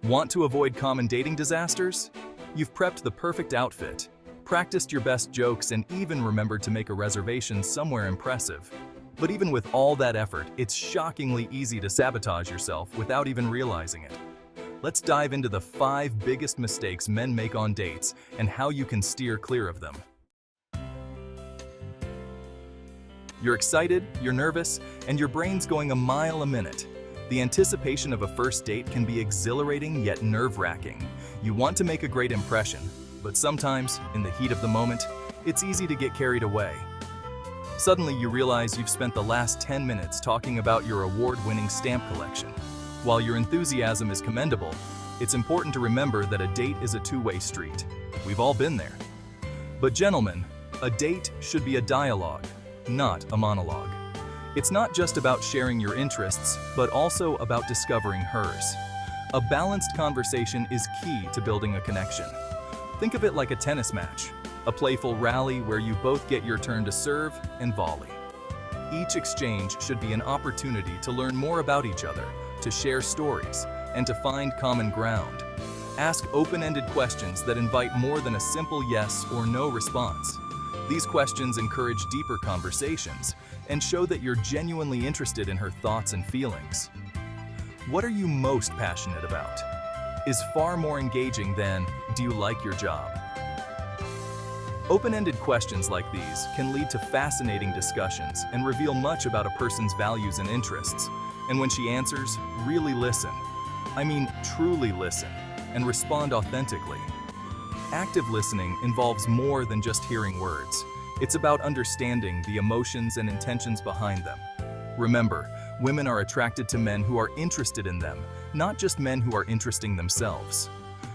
Want to avoid common dating disasters? You've prepped the perfect outfit, practiced your best jokes, and even remembered to make a reservation somewhere impressive. But even with all that effort, it's shockingly easy to sabotage yourself without even realizing it. Let's dive into the 5 biggest mistakes men make on dates and how you can steer clear of them. You're excited, you're nervous, and your brain's going a mile a minute. The anticipation of a first date can be exhilarating yet nerve-wracking. You want to make a great impression, but sometimes, in the heat of the moment, it's easy to get carried away. Suddenly you realize you've spent the last 10 minutes talking about your award-winning stamp collection. While your enthusiasm is commendable, it's important to remember that a date is a two-way street. We've all been there. But gentlemen, a date should be a dialogue, not a monologue. It's not just about sharing your interests, but also about discovering hers. A balanced conversation is key to building a connection. Think of it like a tennis match, a playful rally where you both get your turn to serve and volley. Each exchange should be an opportunity to learn more about each other, to share stories, and to find common ground. Ask open-ended questions that invite more than a simple yes or no response. These questions encourage deeper conversations and show that you're genuinely interested in her thoughts and feelings. What are you most passionate about? Is far more engaging than, do you like your job? Open-ended questions like these can lead to fascinating discussions and reveal much about a person's values and interests. And when she answers, really listen. I mean, truly listen, and respond authentically. Active listening involves more than just hearing words. It's about understanding the emotions and intentions behind them. Remember, women are attracted to men who are interested in them, not just men who are interesting themselves.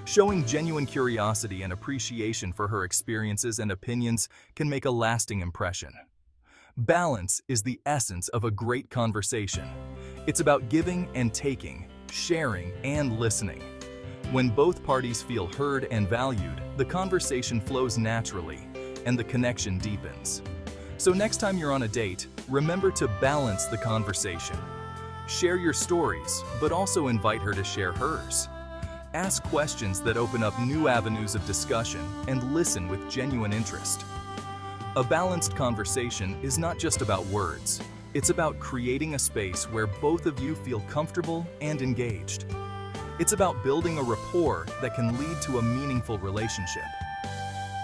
Showing genuine curiosity and appreciation for her experiences and opinions can make a lasting impression. Balance is the essence of a great conversation. It's about giving and taking, sharing and listening. When both parties feel heard and valued, the conversation flows naturally and the connection deepens. So next time you're on a date, remember to balance the conversation. Share your stories, but also invite her to share hers. Ask questions that open up new avenues of discussion and listen with genuine interest. A balanced conversation is not just about words. It's about creating a space where both of you feel comfortable and engaged. It's about building a rapport that can lead to a meaningful relationship.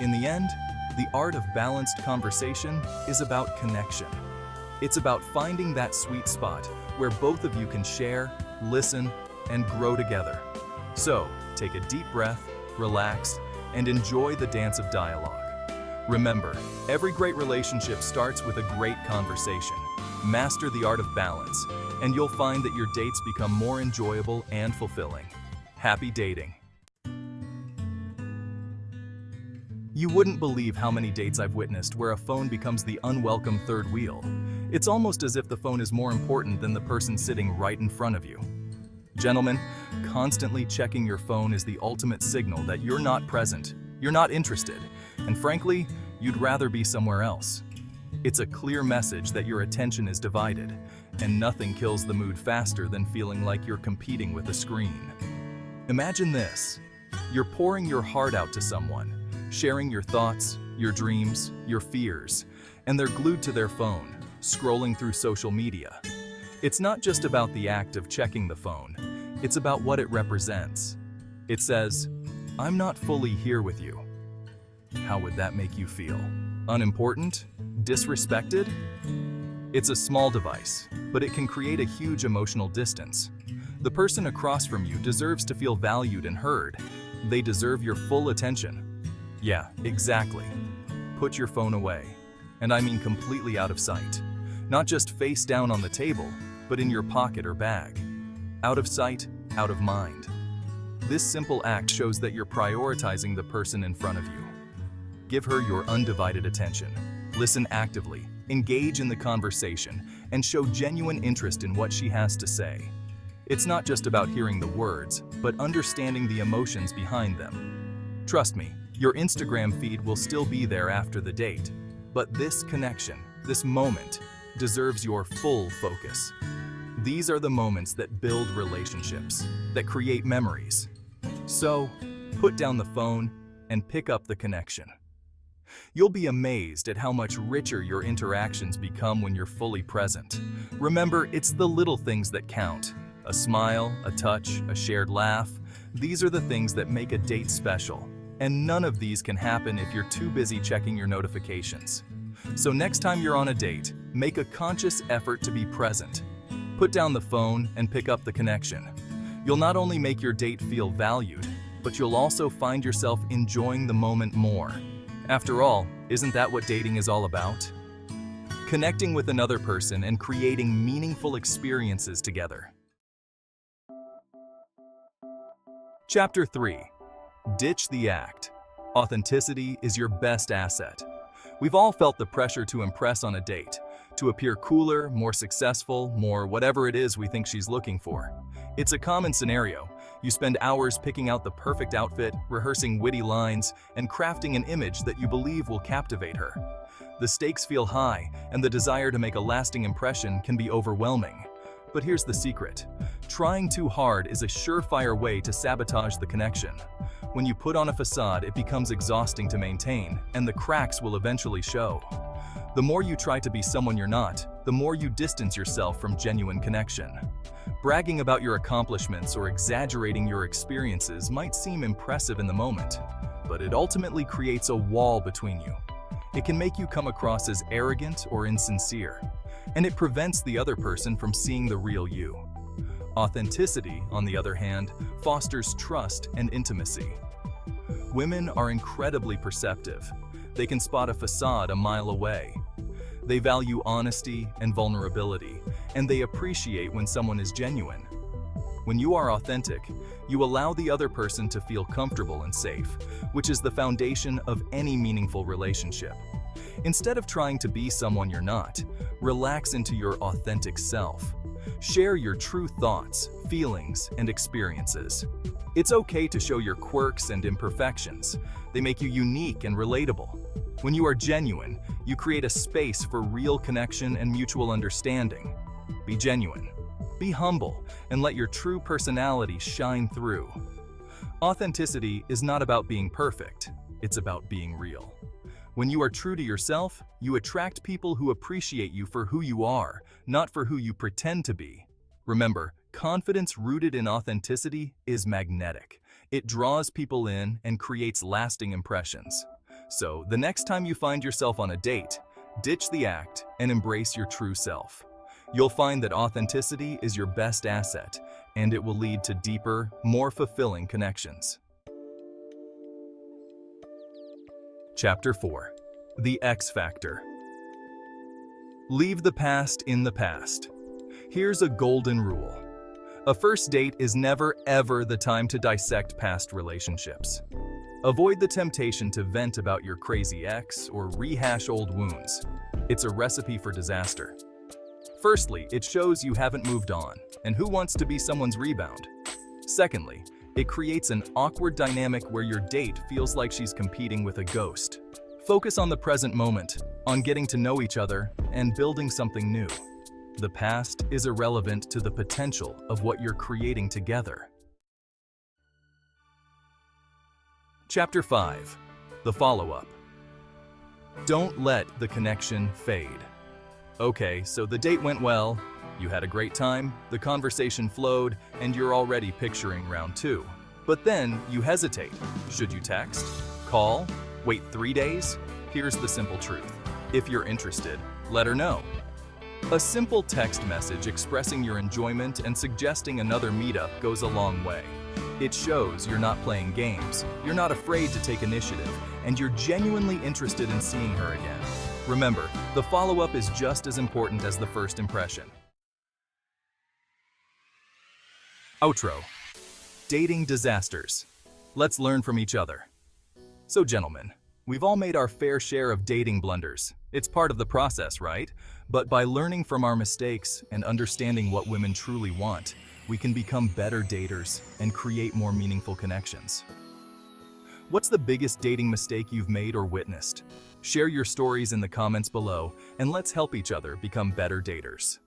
In the end, the art of balanced conversation is about connection. It's about finding that sweet spot where both of you can share, listen, and grow together. So, take a deep breath, relax, and enjoy the dance of dialogue. Remember, every great relationship starts with a great conversation. Master the art of balance, and you'll find that your dates become more enjoyable and fulfilling. Happy dating! You wouldn't believe how many dates I've witnessed where a phone becomes the unwelcome third wheel. It's almost as if the phone is more important than the person sitting right in front of you. Gentlemen, constantly checking your phone is the ultimate signal that you're not present, you're not interested, and frankly, you'd rather be somewhere else. It's a clear message that your attention is divided, and nothing kills the mood faster than feeling like you're competing with a screen. Imagine this. You're pouring your heart out to someone, sharing your thoughts, your dreams, your fears, and they're glued to their phone, scrolling through social media. It's not just about the act of checking the phone, it's about what it represents. It says, "I'm not fully here with you." How would that make you feel? Unimportant? Disrespected? It's a small device, but it can create a huge emotional distance. The person across from you deserves to feel valued and heard. They deserve your full attention. Yeah, exactly. Put your phone away. And I mean completely out of sight. Not just face down on the table, but in your pocket or bag. Out of sight, out of mind. This simple act shows that you're prioritizing the person in front of you. Give her your undivided attention. Listen actively, engage in the conversation, and show genuine interest in what she has to say. It's not just about hearing the words, but understanding the emotions behind them. Trust me, your Instagram feed will still be there after the date, but this connection, this moment, deserves your full focus. These are the moments that build relationships, that create memories, So, put down the phone and pick up the connection. You'll be amazed at how much richer your interactions become when you're fully present. Remember, it's the little things that count. A smile, a touch, a shared laugh. These are the things that make a date special. And none of these can happen if you're too busy checking your notifications. So next time you're on a date, make a conscious effort to be present. Put down the phone and pick up the connection. You'll not only make your date feel valued, but you'll also find yourself enjoying the moment more. After all, isn't that what dating is all about? Connecting with another person and creating meaningful experiences together. Chapter 3. Ditch the act. Authenticity is your best asset. We've all felt the pressure to impress on a date, to appear cooler, more successful, more whatever it is we think she's looking for. It's a common scenario. You spend hours picking out the perfect outfit, rehearsing witty lines, and crafting an image that you believe will captivate her. The stakes feel high, and the desire to make a lasting impression can be overwhelming. But here's the secret. Trying too hard is a surefire way to sabotage the connection. When you put on a facade, it becomes exhausting to maintain, and the cracks will eventually show. The more you try to be someone you're not, the more you distance yourself from genuine connection. Bragging about your accomplishments or exaggerating your experiences might seem impressive in the moment, but it ultimately creates a wall between you. It can make you come across as arrogant or insincere, and it prevents the other person from seeing the real you. Authenticity, on the other hand, fosters trust and intimacy. Women are incredibly perceptive. They can spot a facade a mile away. They value honesty and vulnerability, and they appreciate when someone is genuine. When you are authentic, you allow the other person to feel comfortable and safe, which is the foundation of any meaningful relationship. Instead of trying to be someone you're not, relax into your authentic self. Share your true thoughts, feelings, and experiences. It's okay to show your quirks and imperfections. They make you unique and relatable. When you are genuine, you create a space for real connection and mutual understanding. Be genuine. Be humble, and let your true personality shine through. Authenticity is not about being perfect, it's about being real. When you are true to yourself, you attract people who appreciate you for who you are, not for who you pretend to be. Remember, confidence rooted in authenticity is magnetic. It draws people in and creates lasting impressions. So, the next time you find yourself on a date, ditch the act and embrace your true self. You'll find that authenticity is your best asset, and it will lead to deeper, more fulfilling connections. Chapter 4. The X Factor. Leave the past in the past. Here's a golden rule. A first date is never ever the time to dissect past relationships. Avoid the temptation to vent about your crazy ex or rehash old wounds. It's a recipe for disaster. Firstly, it shows you haven't moved on, and who wants to be someone's rebound? Secondly, it creates an awkward dynamic where your date feels like she's competing with a ghost. Focus on the present moment, on getting to know each other, and building something new. The past is irrelevant to the potential of what you're creating together. Chapter 5. The Follow-Up. Don't let the connection fade. Okay, so the date went well, you had a great time, the conversation flowed, and you're already picturing round 2. But then you hesitate. Should you text? Call? Wait 3 days? Here's the simple truth. If you're interested, let her know. A simple text message expressing your enjoyment and suggesting another meetup goes a long way. It shows you're not playing games, you're not afraid to take initiative, and you're genuinely interested in seeing her again. Remember, the follow-up is just as important as the first impression. Outro. Dating disasters. Let's learn from each other. So gentlemen, we've all made our fair share of dating blunders. It's part of the process, right? But by learning from our mistakes and understanding what women truly want, we can become better daters and create more meaningful connections. What's the biggest dating mistake you've made or witnessed? Share your stories in the comments below, and let's help each other become better daters.